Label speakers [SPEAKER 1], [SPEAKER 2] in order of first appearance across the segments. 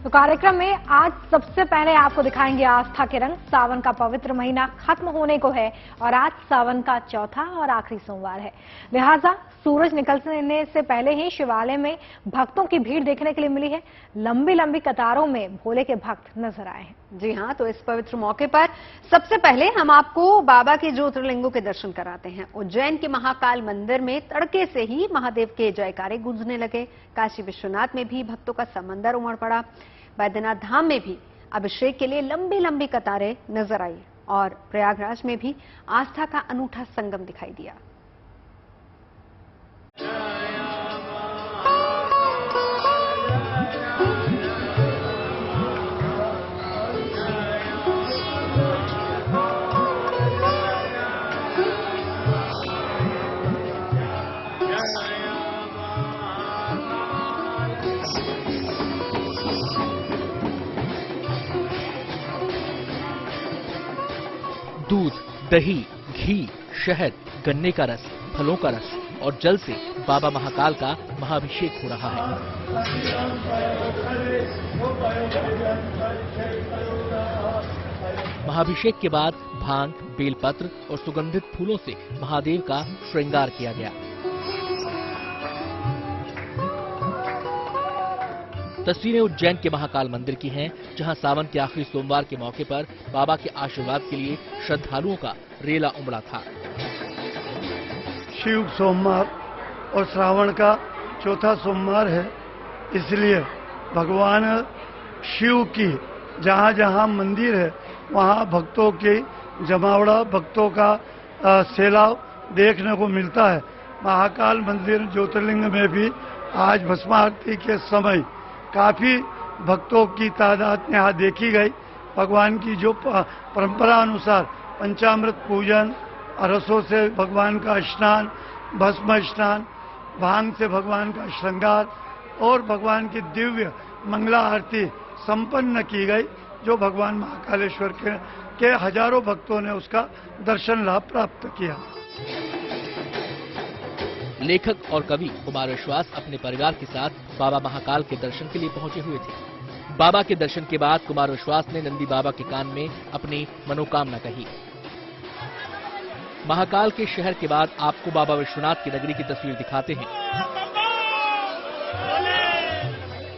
[SPEAKER 1] तो कार्यक्रम में आज सबसे पहले आपको दिखाएंगे आस्था के रंग। सावन का पवित्र महीना खत्म होने को है और आज सावन का चौथा और आखिरी सोमवार है। लिहाजा सूरज निकलने से पहले ही शिवालय में भक्तों की भीड़ देखने के लिए मिली है। लंबी लंबी कतारों में भोले के भक्त नजर आए हैं।
[SPEAKER 2] जी हां, तो इस पवित्र मौके पर सबसे पहले हम आपको बाबा के ज्योतिर्लिंगों के दर्शन कराते हैं। उज्जैन के महाकाल मंदिर में तड़के से ही महादेव के जयकारे गूंजने लगे। काशी विश्वनाथ में भी भक्तों का समंदर उमड़ पड़ा। बैद्यनाथ धाम में भी अभिषेक के लिए लंबी लंबी कतारें नजर आई और प्रयागराज में भी आस्था का अनूठा संगम दिखाई दिया।
[SPEAKER 3] दूध, दही, घी, शहद, गन्ने का रस, फलों का रस और जल से बाबा महाकाल का महाअभिषेक हो रहा है। महाअभिषेक के बाद भांग, बेलपत्र और सुगंधित फूलों से महादेव का श्रृंगार किया गया। तस्वीरें उज्जैन के महाकाल मंदिर की हैं, जहां सावन के आखिरी सोमवार के मौके पर बाबा के आशीर्वाद के लिए श्रद्धालुओं का रेला उमड़ा था।
[SPEAKER 4] शिव सोमवार और श्रावण का चौथा सोमवार है, इसलिए भगवान शिव की जहां जहां मंदिर है वहां भक्तों की जमावड़ा, भक्तों का सैलाव देखने को मिलता है। महाकाल मंदिर ज्योतिर्लिंग में भी आज भस्मारती के समय काफी भक्तों की तादाद यहाँ देखी गई। भगवान की जो परंपरा अनुसार पंचामृत पूजन, रसों से भगवान का स्नान, भस्म स्नान, भांग से भगवान का श्रृंगार और भगवान की दिव्य मंगला आरती संपन्न की गई, जो भगवान महाकालेश्वर के हजारों भक्तों ने उसका दर्शन लाभ प्राप्त किया।
[SPEAKER 3] लेखक और कवि कुमार विश्वास अपने परिवार के साथ बाबा महाकाल के दर्शन के लिए पहुंचे हुए थे। बाबा के दर्शन के बाद कुमार विश्वास ने नंदी बाबा के कान में अपनी मनोकामना कही। महाकाल के शहर के बाद आपको बाबा विश्वनाथ की नगरी की तस्वीर दिखाते हैं।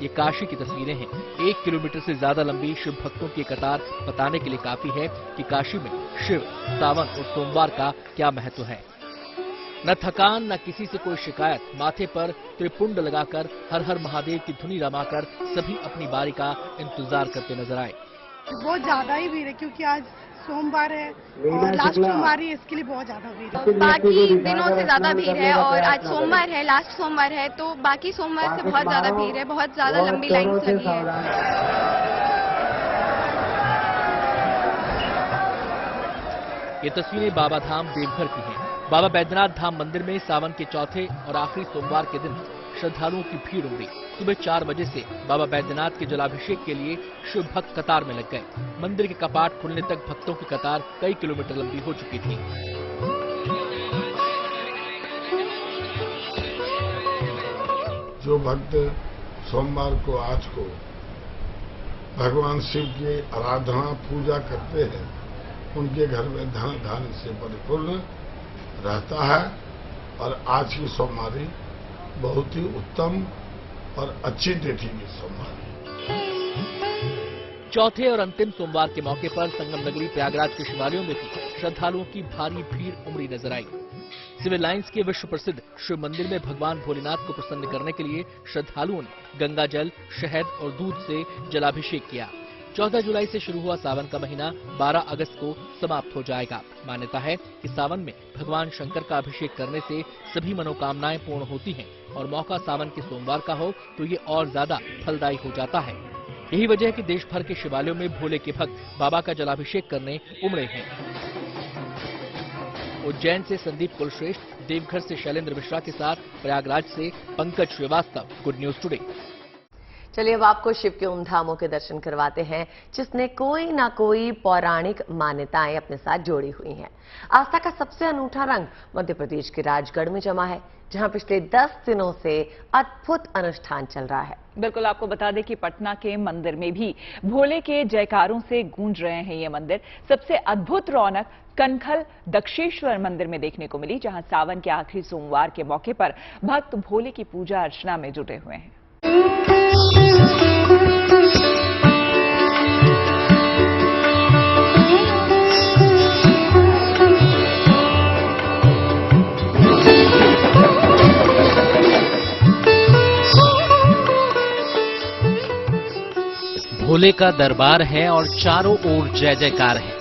[SPEAKER 3] ये काशी की तस्वीरें हैं। 1 किलोमीटर से ज्यादा लंबी शिव भक्तों की कतार बताने के लिए काफी है कि काशी में शिव, सावन और सोमवार का क्या महत्व है। न थकान, न किसी से कोई शिकायत। माथे पर त्रिपुंड लगाकर हर हर महादेव की धुनी रमाकर सभी अपनी बारी का इंतजार करते नजर आए।
[SPEAKER 5] बहुत ज्यादा ही भीड़ है क्योंकि आज सोमवार है और लास्ट सोमवार है, इसके लिए बहुत ज्यादा भीड़ है।
[SPEAKER 6] बाकी दिनों से ज्यादा भीड़ है और आज सोमवार है, लास्ट सोमवार है, तो बाकी सोमवार से बहुत ज्यादा भीड़ है, बहुत ज्यादा लंबी लाइन लगी है।
[SPEAKER 3] ये तस्वीरें बाबा धाम देवघर की हैं। बाबा बैद्यनाथ धाम मंदिर में सावन के चौथे और आखिरी सोमवार के दिन श्रद्धालुओं की भीड़ उमड़ी। सुबह 4 बजे से बाबा बैद्यनाथ के जलाभिषेक के लिए शिव भक्त कतार में लग गए। मंदिर के कपाट खुलने तक भक्तों की कतार कई किलोमीटर लंबी हो चुकी थी।
[SPEAKER 7] जो भक्त सोमवार को आज को भगवान शिव की आराधना पूजा करते हैं, उनके घर में धन धान्य से परिपूर्ण रहता है और आज की सोमवारी बहुत ही उत्तम और अच्छी तिथि की सोमवारी।
[SPEAKER 3] चौथे और अंतिम सोमवार के मौके पर संगम नगरी प्रयागराज के शिवालयों में भी श्रद्धालुओं की भारी भीड़ उमड़ी नजर आई। सिविल लाइंस के विश्व प्रसिद्ध शिव मंदिर में भगवान भोलेनाथ को प्रसन्न करने के लिए श्रद्धालुओं ने गंगा जल, शहद और दूध से जलाभिषेक किया। 14 जुलाई से शुरू हुआ सावन का महीना 12 अगस्त को समाप्त हो जाएगा। मान्यता है कि सावन में भगवान शंकर का अभिषेक करने से सभी मनोकामनाएं पूर्ण होती हैं और मौका सावन के सोमवार का हो तो ये और ज्यादा फलदायी हो जाता है। यही वजह है कि देश भर के शिवालयों में भोले के भक्त बाबा का जलाभिषेक करने उमड़े हैं। उज्जैन से संदीप कुलश्रेष्ठ, देवघर से शैलेंद्र मिश्रा के साथ प्रयागराज से Pankaj Srivastava, good news today.
[SPEAKER 8] चलिए अब आपको शिव के उन धामों के दर्शन करवाते हैं जिसने कोई ना कोई पौराणिक मान्यताएं अपने साथ जोड़ी हुई हैं। आस्था का सबसे अनूठा रंग मध्य प्रदेश के राजगढ़ में जमा है। जहां पिछले 10 दिनों से अद्भुत अनुष्ठान चल रहा है।
[SPEAKER 9] बिल्कुल, आपको बता दें कि पटना के मंदिर में भी भोले के जयकारों से गूंज रहे हैं ये मंदिर। सबसे अद्भुत रौनक कनखल दक्षेश्वर मंदिर में देखने को मिली, जहां सावन के आखिरी सोमवार के मौके पर भक्त भोले की पूजा अर्चना में जुटे हुए हैं।
[SPEAKER 3] भोले का दरबार है और चारों ओर जय जयकार है।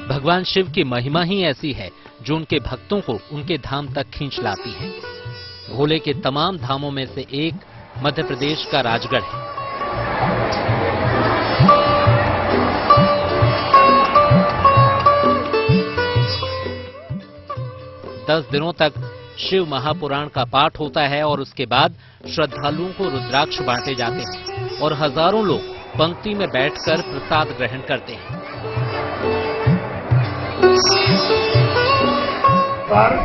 [SPEAKER 3] भगवान शिव की महिमा ही ऐसी है जो उनके भक्तों को उनके धाम तक खींच लाती है। भोले के तमाम धामों में से एक मध्य प्रदेश का राजगढ़ है। दस दिनों तक शिव महापुराण का पाठ होता है और उसके बाद श्रद्धालुओं को रुद्राक्ष बांटे जाते हैं और हजारों लोग पंक्ति में बैठकर प्रसाद ग्रहण करते हैं।
[SPEAKER 10] पर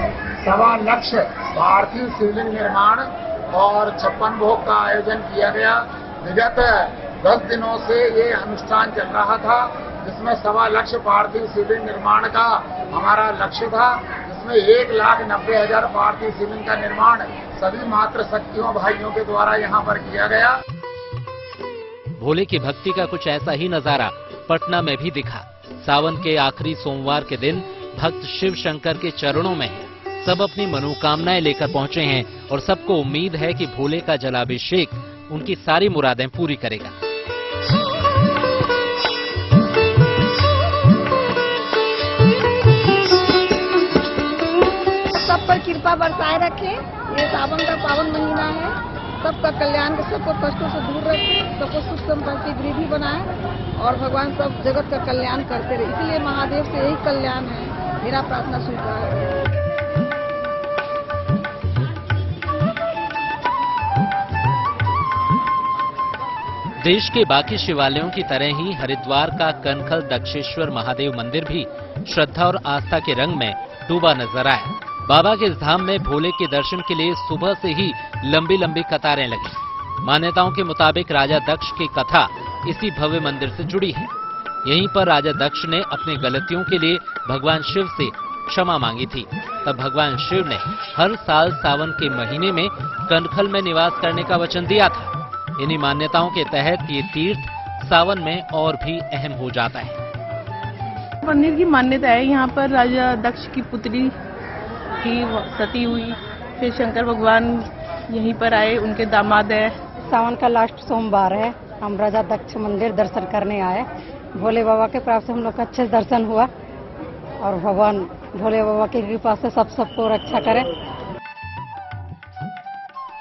[SPEAKER 10] 1.25 लाख पार्थिव शिवलिंग निर्माण और 56 भोग का आयोजन किया गया। विगत 10 दिनों से ये अनुष्ठान चल रहा था, जिसमें 1.25 लाख पार्थिव शिवलिंग निर्माण का हमारा लक्ष्य था, जिसमें 1,90,000 पार्थिव शिवलिंग का निर्माण सभी मात्र शक्तियों भाइयों के द्वारा यहाँ पर किया गया।
[SPEAKER 3] भोले की भक्ति का कुछ ऐसा ही नजारा पटना में भी दिखा। सावन के आखिरी सोमवार के दिन भक्त शिव शंकर के चरणों में हैं। सब अपनी मनोकामनाएं लेकर पहुंचे हैं और सबको उम्मीद है कि भोले का जलाभिषेक उनकी सारी मुरादें पूरी करेगा।
[SPEAKER 11] सब पर कृपा बरसाए रखे। ये सावन का पावन महीना है, सबका कल्याण, सबको कष्टों से दूर रखे, सबको सुख संपत्ति वृद्धि बनाए और भगवान सब जगत का कल्याण करते रहे। इसलिए महादेव से यही कल्याण है, मेरा प्रार्थना स्वीकार है।
[SPEAKER 3] देश के बाकी शिवालयों की तरह ही हरिद्वार का कनखल दक्षेश्वर महादेव मंदिर भी श्रद्धा और आस्था के रंग में डूबा नजर आया। बाबा के इस धाम में भोले के दर्शन के लिए सुबह से ही लंबी लंबी कतारें लगी। मान्यताओं के मुताबिक राजा दक्ष की कथा इसी भव्य मंदिर से जुड़ी है। यहीं पर राजा दक्ष ने अपनी गलतियों के लिए भगवान शिव से क्षमा मांगी थी। तब भगवान शिव ने हर साल सावन के महीने में कनखल में निवास करने का वचन दिया था। इन्हीं मान्यताओं के तहत ये तीर्थ सावन में और भी अहम हो जाता है।
[SPEAKER 12] मंदिर की मान्यता है, यहाँ पर राजा दक्ष की पुत्री की सती हुई, फिर शंकर भगवान यहीं पर आए, उनके दामाद है।
[SPEAKER 11] सावन का लास्ट सोमवार है, हम राजा दक्ष मंदिर दर्शन करने आए। भोले बाबा के प्राप्त से हम लोग का अच्छे दर्शन हुआ और भगवान भोले बाबा की कृपा से सबको रक्षा करे।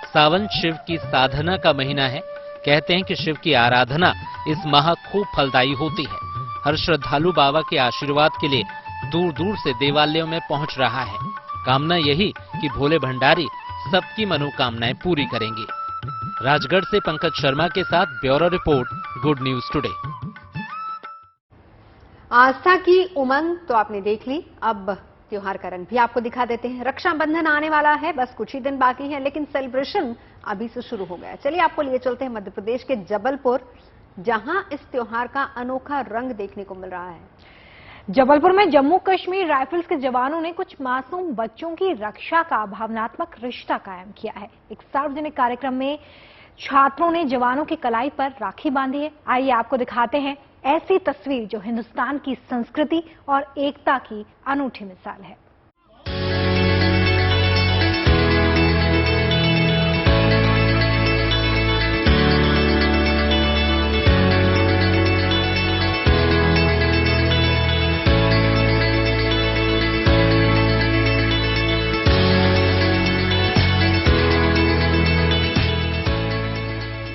[SPEAKER 3] सावन शिव की साधना का महीना है। कहते हैं कि शिव की आराधना इस माह खूब फलदायी होती है। हर श्रद्धालु बाबा के आशीर्वाद के लिए दूर दूर से देवालयों में पहुंच रहा है। कामना यही कि भोले भंडारी सबकी मनोकामनाएं पूरी करेंगे। राजगढ़ से पंकज शर्मा के साथ bureau report, good news today.
[SPEAKER 2] आस्था की उमंग तो आपने देख ली, अब त्योहार का रंग भी आपको दिखा देते हैं। रक्षाबंधन आने वाला है, बस कुछ ही दिन बाकी है, लेकिन सेलिब्रेशन अभी से शुरू हो गया। चलिए आपको लिए चलते हैं मध्य प्रदेश के जबलपुर, जहां इस त्योहार का अनोखा रंग देखने को मिल रहा है।
[SPEAKER 1] जबलपुर में जम्मू कश्मीर राइफल्स के जवानों ने कुछ मासूम बच्चों की रक्षा का भावनात्मक रिश्ता कायम किया है। एक सार्वजनिक कार्यक्रम में छात्रों ने जवानों की कलाई पर राखी बांधी है। आइए आपको दिखाते हैं ऐसी तस्वीर जो हिंदुस्तान की संस्कृति और एकता की अनूठी मिसाल है।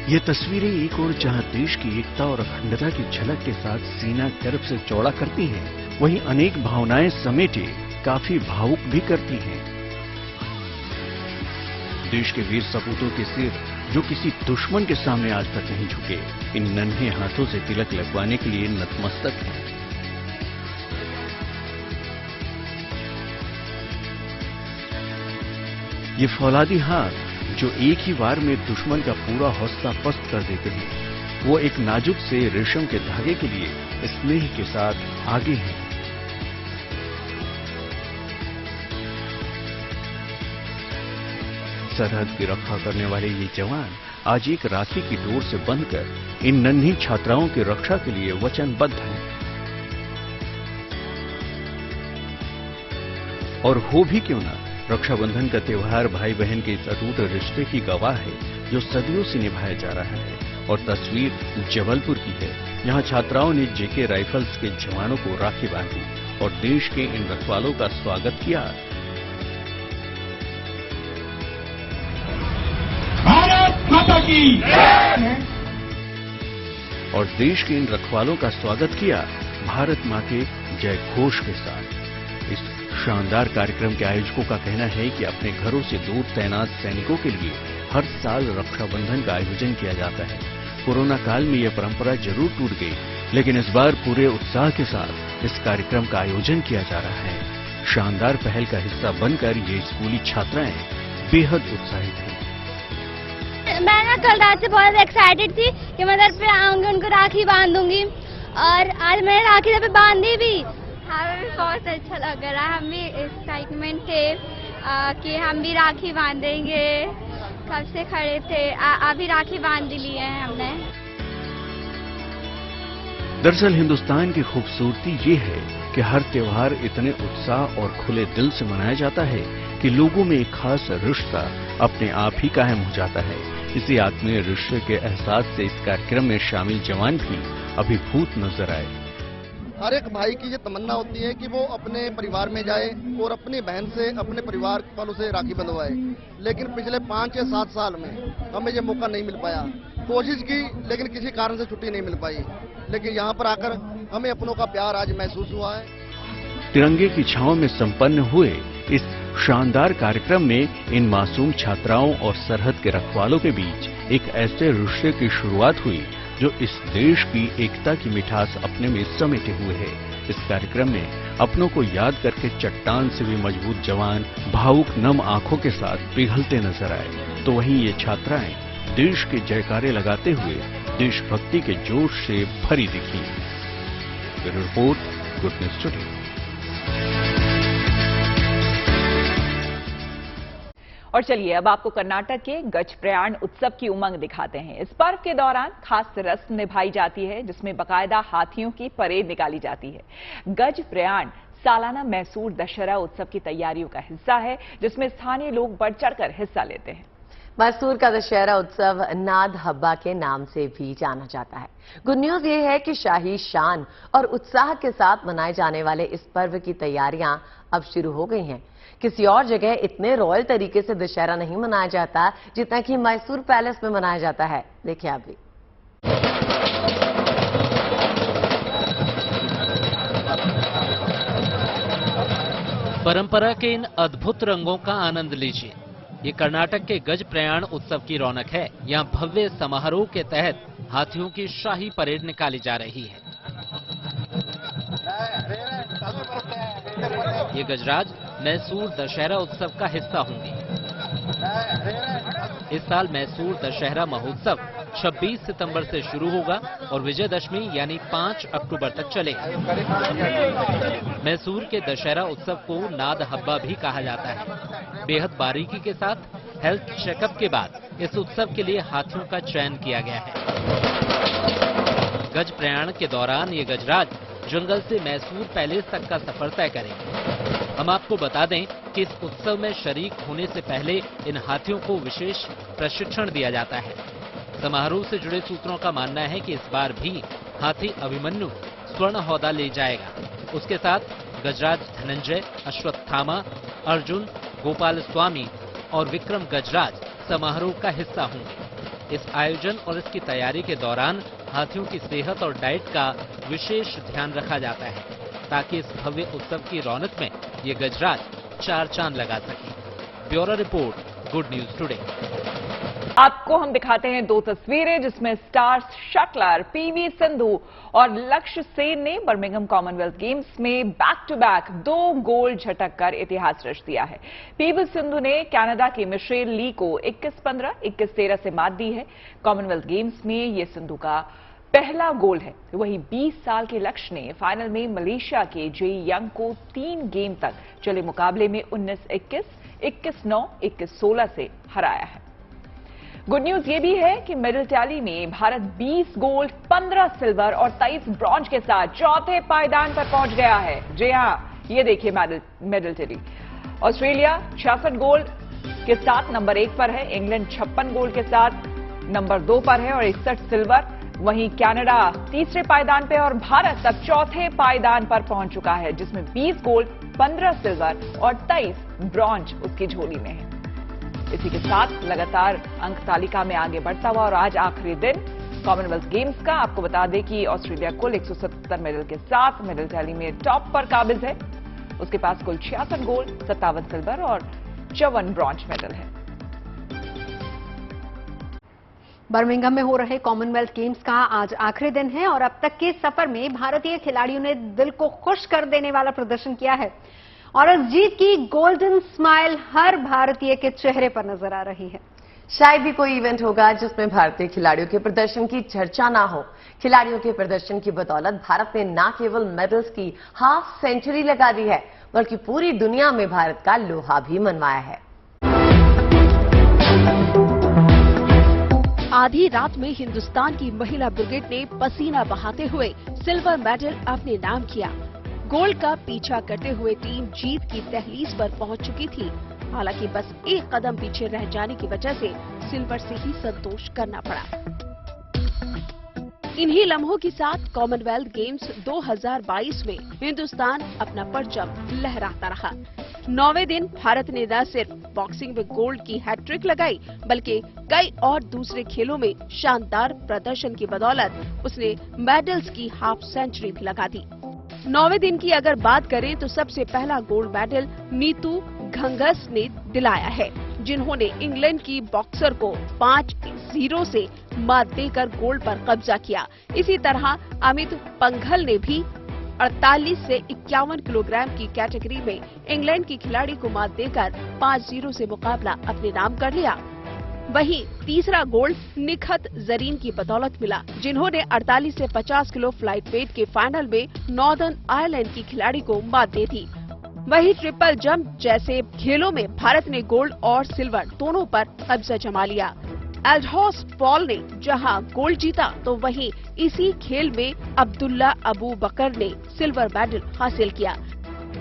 [SPEAKER 13] ये तस्वीरें एक और जहां देश की एकता और अखंडता की झलक के साथ सीना गर्व से चौड़ा करती हैं, वहीं अनेक भावनाएं समेटे काफी भावुक भी करती हैं। देश के वीर सपूतों के सिर जो किसी दुश्मन के सामने आज तक नहीं झुके, इन नन्हे हाथों से तिलक लगवाने के लिए नतमस्तक हैं। ये फौलादी हाथ जो एक ही बार में दुश्मन का पूरा हौसला पस्त कर देते हैं, वो एक नाजुक से रेशम के धागे के लिए स्नेह के साथ आगे हैं। सरहद की रक्षा करने वाले ये जवान आज एक राखी की डोर से बंधकर इन नन्ही छात्राओं की रक्षा के लिए वचनबद्ध हैं। और हो भी क्यों ना, रक्षाबंधन का त्योहार भाई बहन के इस अटूट रिश्ते की गवाह है जो सदियों से निभाया जा रहा है। और तस्वीर जबलपुर की है, जहां छात्राओं ने जेके राइफल्स के जवानों को राखी बांधी और देश के इन रखवालों का स्वागत किया।
[SPEAKER 14] भारत माता की
[SPEAKER 13] और देश के इन रखवालों का स्वागत किया भारत मां के जय घोष के साथ। इस शानदार कार्यक्रम के आयोजकों का कहना है कि अपने घरों से दूर तैनात सैनिकों के लिए हर साल रक्षाबंधन का आयोजन किया जाता है। कोरोना काल में यह परंपरा जरूर टूट गई, लेकिन इस बार पूरे उत्साह के साथ इस कार्यक्रम का आयोजन किया जा रहा है। शानदार पहल का हिस्सा बनकर ये स्कूली छात्राएं बेहद उत्साहित हैं।
[SPEAKER 15] मैं ना कल रात से बहुत एक्साइटेड थी कि मैं घर पे आऊंगी, उनको राखी बांधूंगी, और आज मैंने राखी घर पे बांधी भी।
[SPEAKER 6] हमें भी बहुत अच्छा लग रहा है, हम भी एक्साइटमेंट थे कि हम भी राखी बांधेंगे, कब से खड़े थे, अभी राखी बांध ली है हमने।
[SPEAKER 13] दरअसल हिंदुस्तान की खूबसूरती ये है कि हर त्योहार इतने उत्साह और खुले दिल से मनाया जाता है कि लोगों में एक खास रिश्ता अपने आप ही कायम हो जाता है। इसी आत्मीय रिश्ते के एहसास से इस कार्यक्रम में शामिल जवान भी अभिभूत नजर आए।
[SPEAKER 16] हर एक भाई की ये तमन्ना होती है कि वो अपने परिवार में जाए और अपनी बहन से, अपने परिवार वालों से राखी बंधवाए, लेकिन पिछले 5 या 7 साल में हमें ये मौका नहीं मिल पाया। कोशिश की लेकिन किसी कारण से छुट्टी नहीं मिल पाई, लेकिन यहाँ पर आकर हमें अपनों का प्यार आज महसूस हुआ है।
[SPEAKER 13] तिरंगे की छांव में संपन्न हुए इस शानदार कार्यक्रम में इन मासूम छात्राओं और सरहद के रखवालों के बीच एक ऐसे रिश्ते की शुरुआत हुई जो इस देश की एकता की मिठास अपने में समेटे हुए है। इस कार्यक्रम में अपनों को याद करके चट्टान से भी मजबूत जवान भावुक नम आंखों के साथ पिघलते नजर आए, तो वहीं ये छात्राएं देश के जयकारे लगाते हुए देशभक्ति के जोश से भरी दिखी। Bureau report, good news today.
[SPEAKER 9] और चलिए अब आपको कर्नाटक के गज प्रयाण उत्सव की उमंग दिखाते हैं। इस पर्व के दौरान खास रस्म निभाई जाती है जिसमें बाकायदा हाथियों की परेड निकाली जाती है। गज प्रयाण सालाना मैसूर दशहरा उत्सव की तैयारियों का हिस्सा है जिसमें स्थानीय लोग बढ़ चढ़कर हिस्सा लेते हैं।
[SPEAKER 8] मैसूर का दशहरा उत्सव नाद हब्बा के नाम से भी जाना जाता है। गुड न्यूज ये है कि शाही शान और उत्साह के साथ मनाए जाने वाले इस पर्व की तैयारियां अब शुरू हो गई हैं। किसी और जगह इतने रॉयल तरीके से दशहरा नहीं मनाया जाता जितना कि मैसूर पैलेस में मनाया जाता है। देखिए आप भी।
[SPEAKER 17] परंपरा के इन अद्भुत रंगों का आनंद लीजिए। ये कर्नाटक के गज प्रयाण उत्सव की रौनक है। यहाँ भव्य समारोह के तहत हाथियों की शाही परेड निकाली जा रही है। ये गजराज मैसूर दशहरा उत्सव का हिस्सा होंगे। इस साल मैसूर दशहरा महोत्सव 26 सितंबर से शुरू होगा और विजयदशमी यानी 5 अक्टूबर तक चलेगा। मैसूर के दशहरा उत्सव को नाद हब्बा भी कहा जाता है। बेहद बारीकी के साथ हेल्थ चेकअप के बाद इस उत्सव के लिए हाथियों का चयन किया गया है। गज प्रयाण के दौरान ये गजराज जंगल से मैसूर पैलेस तक का सफर तय करेंगे। हम आपको बता दें कि इस उत्सव में शरीक होने से पहले इन हाथियों को विशेष प्रशिक्षण दिया जाता है। समारोह से जुड़े सूत्रों का मानना है कि इस बार भी हाथी अभिमन्यु स्वर्ण हौदा ले जाएगा। उसके साथ गजराज धनंजय, अश्वत्थामा, अर्जुन, गोपाल स्वामी और विक्रम गजराज समारोह का हिस्सा होंगे। इस आयोजन और इसकी तैयारी के दौरान हाथियों की सेहत और डाइट का विशेष ध्यान रखा जाता है ताकि इस भव्य उत्सव की रौनक में ये गजराज 4 चांद लगा सके। Bureau report, good news today.
[SPEAKER 9] आपको हम दिखाते हैं दो तस्वीरें जिसमें स्टार शटलर पीवी सिंधु और लक्ष्य सेन ने बर्मिंघम कॉमनवेल्थ गेम्स में बैक टू बैक 2 गोल्ड झटक कर इतिहास रच दिया है। पीवी सिंधु ने कनाडा की मिशेल ली को 21-15, 21-13 से मात दी है। कॉमनवेल्थ गेम्स में यह सिंधु का पहला गोल्ड है। वहीं 20 साल के लक्ष्य ने फाइनल में मलेशिया के जे यंग को 3 गेम तक चले मुकाबले में 19-21, 21-9, 21-16 से हराया है। गुड न्यूज ये भी है कि मेडल टैली में भारत 20 गोल्ड, 15 सिल्वर और 23 ब्रॉन्ज के साथ चौथे पायदान पर पहुंच गया है। जी हां, ये देखिए मेडल टैली। ऑस्ट्रेलिया 66 गोल्ड के साथ नंबर 1 पर है। इंग्लैंड 56 गोल्ड के साथ नंबर 2 पर है और 61 सिल्वर। वहीं कनाडा तीसरे पायदान पे और भारत अब चौथे पायदान पर पहुंच चुका है, जिसमें 20 गोल्ड, 15 सिल्वर और 23 ब्रॉन्ज उसकी झोली में है। इसी के साथ लगातार अंक तालिका में आगे बढ़ता हुआ और आज आखिरी दिन कॉमनवेल्थ गेम्स का। आपको बता दें कि ऑस्ट्रेलिया कुल 170 मेडल के साथ मेडल टैली में टॉप पर काबिज है। उसके पास कुल 66 गोल्ड, 57 सिल्वर और 54 ब्रॉन्ज मेडल है।
[SPEAKER 2] बर्मिंघम में हो रहे कॉमनवेल्थ गेम्स का आज आखिरी दिन है और अब तक के सफर में भारतीय खिलाड़ियों ने दिल को खुश कर देने वाला प्रदर्शन किया है और इस जीत की गोल्डन स्माइल हर भारतीय के चेहरे पर नजर आ रही है।
[SPEAKER 8] शायद ही कोई इवेंट होगा जिसमें भारतीय खिलाड़ियों के प्रदर्शन की चर्चा ना हो। खिलाड़ियों के प्रदर्शन की बदौलत भारत ने न केवल मेडल्स की हाफ सेंचुरी लगा दी है, बल्कि पूरी दुनिया में भारत का लोहा भी मनवाया है।
[SPEAKER 18] आधी रात में हिंदुस्तान की महिला ब्रिगेड ने पसीना बहाते हुए सिल्वर मेडल अपने नाम किया। गोल्ड का पीछा करते हुए टीम जीत की दहलीज पर पहुंच चुकी थी। हालांकि बस एक कदम पीछे रह जाने की वजह से सिल्वर से ही संतोष करना पड़ा। इन्हीं लम्हों के साथ कॉमनवेल्थ गेम्स 2022 में हिंदुस्तान अपना परचम लहराता रहा। 9वें दिन भारत ने न सिर्फ बॉक्सिंग में गोल्ड की हैट्रिक लगाई, बल्कि कई और दूसरे खेलों में शानदार प्रदर्शन की बदौलत उसने मेडल्स की हाफ सेंचुरी भी लगा दी। 9वें दिन की अगर बात करें तो सबसे पहला गोल्ड मेडल नीतू घंघस ने दिलाया है, जिन्होंने इंग्लैंड की बॉक्सर को 5-0 से मात देकर गोल्ड पर कब्जा किया। इसी तरह अमित पंघल ने भी 48 से 51 किलोग्राम की कैटेगरी में इंग्लैंड की खिलाड़ी को मात देकर 5-0 से मुकाबला अपने नाम कर लिया। वहीं तीसरा गोल्ड निखत जरीन की बदौलत मिला, जिन्होंने 48 से 50 किलो फ्लाइट वेट के फाइनल में नॉर्दर्न आयरलैंड की खिलाड़ी को मात दी थी। वहीं ट्रिपल जंप जैसे खेलों में भारत ने गोल्ड और सिल्वर दोनों पर कब्जा जमा लिया। एल्डहॉस पॉल ने जहां गोल्ड जीता तो वहीं इसी खेल में अब्दुल्ला अबू बकर ने सिल्वर मेडल हासिल किया।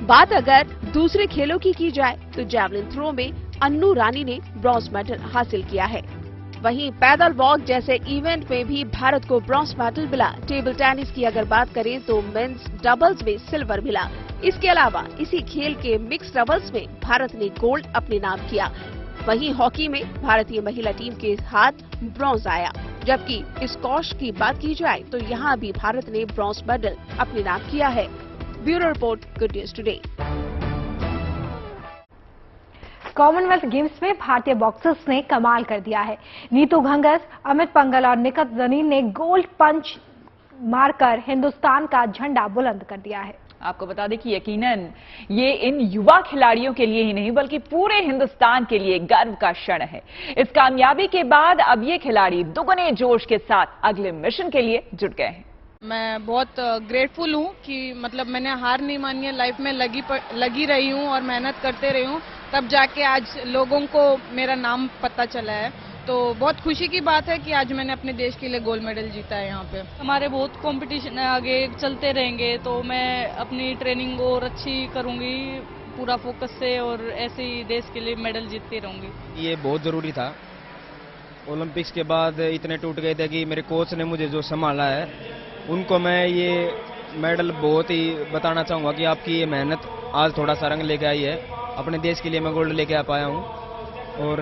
[SPEAKER 18] बात अगर दूसरे खेलों की जाए तो जैवलिन थ्रो में अन्नू रानी ने ब्रॉन्ज मेडल हासिल किया है। वहीं पैदल वॉक जैसे इवेंट में भी भारत को ब्रॉन्ज मेडल मिला। टेबल टेनिस की अगर बात करें तो मेंस डबल्स में सिल्वर मिला। इसके अलावा इसी खेल के मिक्स डबल्स में भारत ने गोल्ड अपने नाम किया। वहीं हॉकी में भारतीय महिला टीम के हाथ ब्रॉन्ज आया, जबकि स्क्वॉश की बात की जाए तो यहाँ भी भारत ने ब्रॉन्ज मेडल अपने नाम किया है। Bureau report, good news today.
[SPEAKER 1] Commonwealth games में भारतीय बॉक्सर्स ने कमाल कर दिया है। नीतू घंघस, अमित पंघल और निखत जरीन ने गोल्ड पंच मारकर हिंदुस्तान का झंडा बुलंद कर दिया है।
[SPEAKER 9] आपको बता दें कि यकीनन ये इन युवा खिलाड़ियों के लिए ही नहीं बल्कि पूरे हिंदुस्तान के लिए गर्व का क्षण है। इस कामयाबी के बाद अब ये खिलाड़ी दुगने जोश के साथ अगले मिशन के लिए जुट गए हैं।
[SPEAKER 12] मैं बहुत ग्रेटफुल हूँ कि मतलब मैंने हार नहीं मानी है, लाइफ में लगी रही हूँ और मेहनत करते रही हूँ, तब जाके आज लोगों को मेरा नाम पता चला है। तो बहुत खुशी की बात है कि आज मैंने अपने देश के लिए गोल्ड मेडल जीता है। यहाँ पे
[SPEAKER 19] हमारे बहुत कंपटीशन है, आगे चलते रहेंगे, तो मैं अपनी ट्रेनिंग और अच्छी करूँगी पूरा फोकस से और ऐसे ही देश के लिए मेडल जीतती रहूँगी।
[SPEAKER 20] ये बहुत ज़रूरी था। ओलंपिक्स के बाद इतने टूट गए थे कि मेरे कोच ने मुझे जो संभाला है उनको मैं ये मेडल बहुत ही बताना चाहूँगा कि आपकी ये मेहनत आज थोड़ा सा रंग लेके आई है। अपने देश के लिए मैं गोल्ड लेके आ पाया हूँ और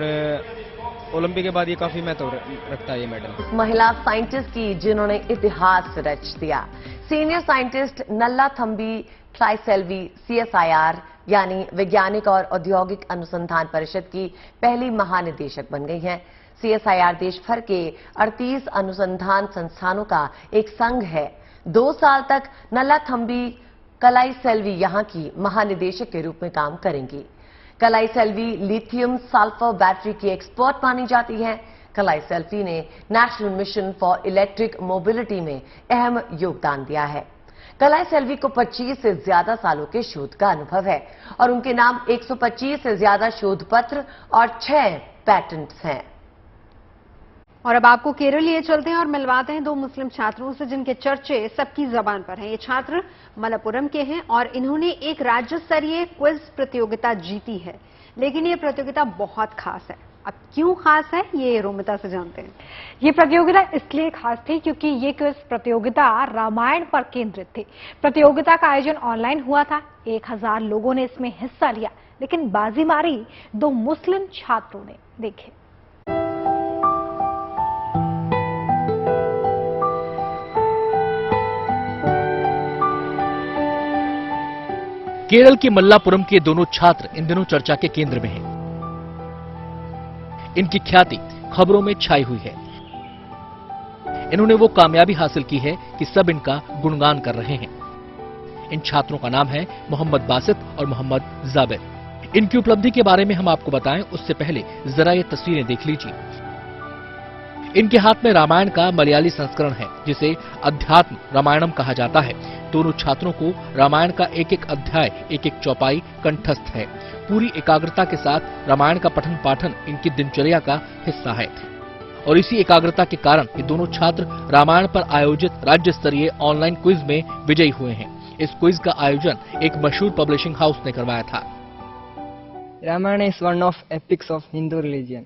[SPEAKER 20] ओलंपिक के बाद ये काफी महत्व रखता है ये मेडल।
[SPEAKER 8] महिला साइंटिस्ट की जिन्होंने इतिहास रच दिया। सीनियर साइंटिस्ट नल्ला थम्बी ट्राइसेल्वी CSIR यानी वैज्ञानिक और औद्योगिक अनुसंधान परिषद की पहली महानिदेशक बन गई हैं। CSIR देश भर के 38 अनुसंधान संस्थानों का एक संघ है। 2 साल तक नल्लाथम्बी कलाईसेल्वी यहां की महानिदेशक के रूप में काम करेंगी। कलाईसेल्वी लिथियम सल्फर बैटरी की एक्सपर्ट मानी जाती है। कलाईसेल्वी ने national mission for electric mobility में अहम योगदान दिया है। कलाईसेल्वी को 25 से ज्यादा सालों के शोध का अनुभव है और उनके नाम 125 से ज्यादा शोध पत्र और 6 पैटेंट्स हैं।
[SPEAKER 2] और अब आपको केरल लिए चलते हैं और मिलवाते हैं 2 मुस्लिम छात्रों से जिनके चर्चे सबकी जबान पर हैं। ये छात्र मलप्पुरम के हैं और इन्होंने एक राज्य स्तरीय क्विज प्रतियोगिता जीती है, लेकिन ये प्रतियोगिता बहुत खास है। अब क्यों खास है, ये रोमिता से जानते हैं।
[SPEAKER 1] ये प्रतियोगिता इसलिए खास थी क्योंकि ये क्विज प्रतियोगिता रामायण पर केंद्रित थी। प्रतियोगिता का आयोजन ऑनलाइन हुआ था। 1000 लोगों ने इसमें हिस्सा लिया, लेकिन बाजी मारी 2 मुस्लिम छात्रों ने। देखें।
[SPEAKER 3] केरल के मल्लापुरम के दोनों छात्र इन दिनों चर्चा के केंद्र में हैं। इनकी ख्याति खबरों में छाई हुई है। इन्होंने वो कामयाबी हासिल की है कि सब इनका गुणगान कर रहे हैं। इन छात्रों का नाम है मोहम्मद बासित और मोहम्मद जाबिर। इनकी उपलब्धि के बारे में हम आपको बताएं उससे पहले जरा ये तस्वीरें देख लीजिए। इनके हाथ में रामायण का मलयाली संस्करण है जिसे अध्यात्म रामायणम कहा जाता है। दोनों छात्रों को रामायण का एक एक अध्याय, एक एक चौपाई कंठस्थ है। पूरी एकाग्रता के साथ रामायण का पठन पाठन इनकी दिनचर्या का हिस्सा है और इसी एकाग्रता के कारण ये दोनों छात्र रामायण पर आयोजित राज्य स्तरीय ऑनलाइन क्विज में विजयी हुए हैं। इस क्विज का आयोजन एक मशहूर पब्लिशिंग हाउस ने करवाया था।
[SPEAKER 21] Ramayana is one of epics of Hindu religion.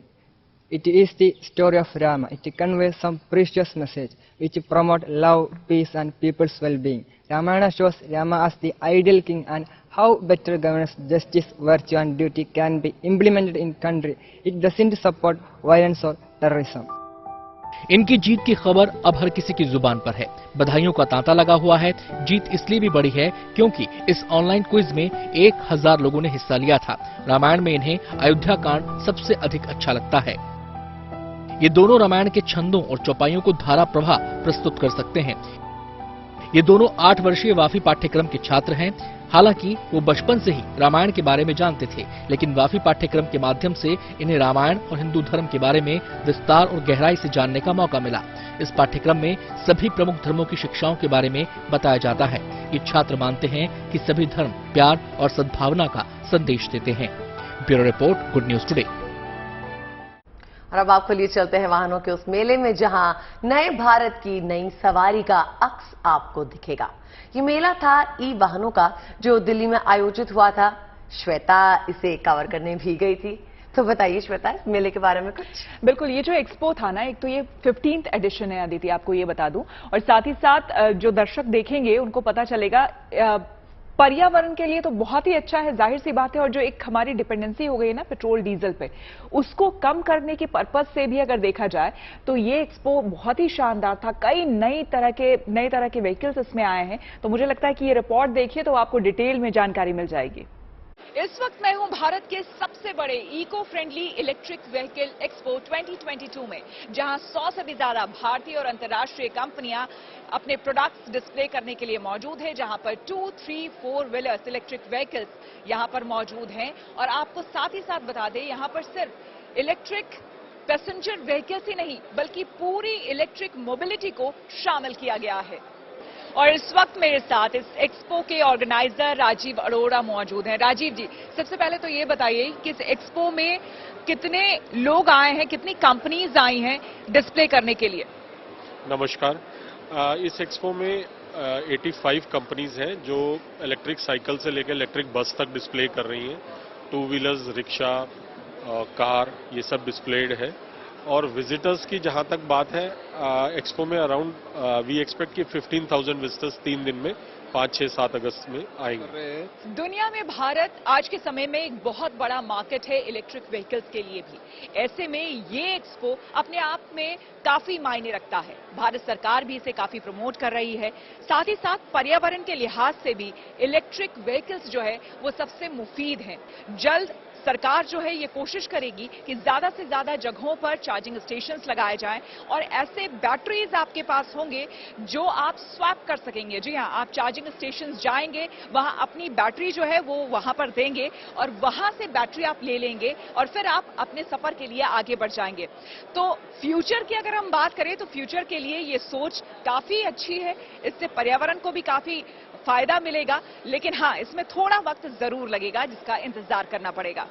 [SPEAKER 21] It is the story of Rama. It conveys some precious message which promote love, peace and people's well-being. Ramayana shows Rama as the ideal king and how better governance, justice, virtue and duty can be implemented in country. It doesn't support violence or terrorism.
[SPEAKER 3] इनकी जीत की खबर अब हर किसी की जुबान पर है। बधाइयों का तांता लगा हुआ है। जीत इसलिए भी बड़ी है क्योंकि इस ऑनलाइन क्विज में 1000 लोगों ने हिस्सा लिया था। रामायण में इन्हें अयोध्या कांड सबसे अधिक अच्छा लगता है। ये दोनों रामायण के छंदों और चौपाइयों को धारा प्रवाह प्रस्तुत कर सकते हैं। ये दोनों 8 वर्षीय वाफी पाठ्यक्रम के छात्र हैं। हालांकि वो बचपन से ही रामायण के बारे में जानते थे, लेकिन वाफी पाठ्यक्रम के माध्यम से इन्हें रामायण और हिंदू धर्म के बारे में विस्तार और गहराई से जानने का मौका मिला। इस पाठ्यक्रम में सभी प्रमुख धर्मों की शिक्षाओं के बारे में बताया जाता है। ये छात्र मानते हैं कि सभी धर्म प्यार और सद्भावना का संदेश देते हैं। Bureau report, good news today.
[SPEAKER 8] और अब आपको लिए चलते हैं वाहनों के उस मेले में जहां नए भारत की नई सवारी का अक्स आपको दिखेगा। ये मेला था ई वाहनों का जो दिल्ली में आयोजित हुआ था। श्वेता इसे कवर करने भी गई थी, तो बताइए श्वेता इस मेले के बारे में कुछ।
[SPEAKER 9] बिल्कुल, ये जो एक्सपो था ना, एक तो ये 15th एडिशन है अदिति, आपको ये बता दूं, और साथ ही साथ जो दर्शक देखेंगे उनको पता चलेगा पर्यावरण के लिए तो बहुत ही अच्छा है, जाहिर सी बात है। और जो एक हमारी डिपेंडेंसी हो गई ना पेट्रोल डीजल पे, उसको कम करने की पर्पज से भी अगर देखा जाए तो ये एक्सपो बहुत ही शानदार था। कई नई तरह के व्हीकल्स इसमें आए हैं, तो मुझे लगता है कि ये रिपोर्ट देखिए तो आपको डिटेल में जानकारी मिल जाएगी।
[SPEAKER 22] इस वक्त मैं हूं भारत के सबसे बड़े eco friendly electric vehicle expo 2022 में, जहां 100 से भी ज्यादा भारतीय और अंतर्राष्ट्रीय कंपनियां अपने प्रोडक्ट्स डिस्प्ले करने के लिए मौजूद है। जहां पर 2, 3, 4 व्हीलर्स इलेक्ट्रिक व्हीकल्स यहां पर मौजूद हैं। और आपको साथ ही साथ बता दें, यहां पर सिर्फ इलेक्ट्रिक पैसेंजर व्हीकल्स ही नहीं बल्कि पूरी इलेक्ट्रिक मोबिलिटी को शामिल किया गया है। और इस वक्त मेरे साथ इस एक्सपो के ऑर्गेनाइजर राजीव अरोड़ा मौजूद हैं। राजीव जी, सबसे पहले तो ये बताइए कि इस एक्सपो में कितने लोग आए हैं, कितनी कंपनीज आई हैं डिस्प्ले करने के लिए?
[SPEAKER 23] नमस्कार। इस एक्सपो में 85 कंपनीज हैं जो इलेक्ट्रिक साइकिल से लेकर इलेक्ट्रिक बस तक डिस्प्ले कर रही हैं। 2 व्हीलर्स, रिक्शा, कार, ये सब डिस्प्लेड है। और विजिटर्स की जहां तक बात है, एक्सपो में अराउंड वी एक्सपेक्ट कि 15,000 विजिटर्स 3 दिन में 5, 6, 7 अगस्त में आएंगे।
[SPEAKER 22] दुनिया में भारत आज के समय में एक बहुत बड़ा मार्केट है इलेक्ट्रिक व्हीकल्स के लिए भी। ऐसे में ये एक्सपो अपने आप में काफी मायने रखता है। भारत सरकार भी इसे काफी प्रमोट कर रही है। साथ ही साथ पर्यावरण के लिहाज से भी इलेक्ट्रिक व्हीकल्स जो है वो सबसे मुफीद हैं। जल्द सरकार जो है ये कोशिश करेगी कि ज्यादा से ज्यादा जगहों पर चार्जिंग स्टेशंस लगाए जाएं और ऐसे बैटरीज आपके पास होंगे जो आप स्वैप कर सकेंगे। जी हां, आप चार्जिंग स्टेशंस जाएंगे, वहां अपनी बैटरी जो है वो वहां पर देंगे और वहां से बैटरी आप ले लेंगे और फिर आप अपने सफर के लिए आगे बढ़ जाएंगे। तो फ्यूचर की अगर हम बात करें तो फ्यूचर के लिए ये सोच काफी अच्छी है, इससे पर्यावरण को भी काफी फायदा मिलेगा, लेकिन हां, इसमें थोड़ा वक्त जरूर लगेगा जिसका इंतजार करना पड़ेगा।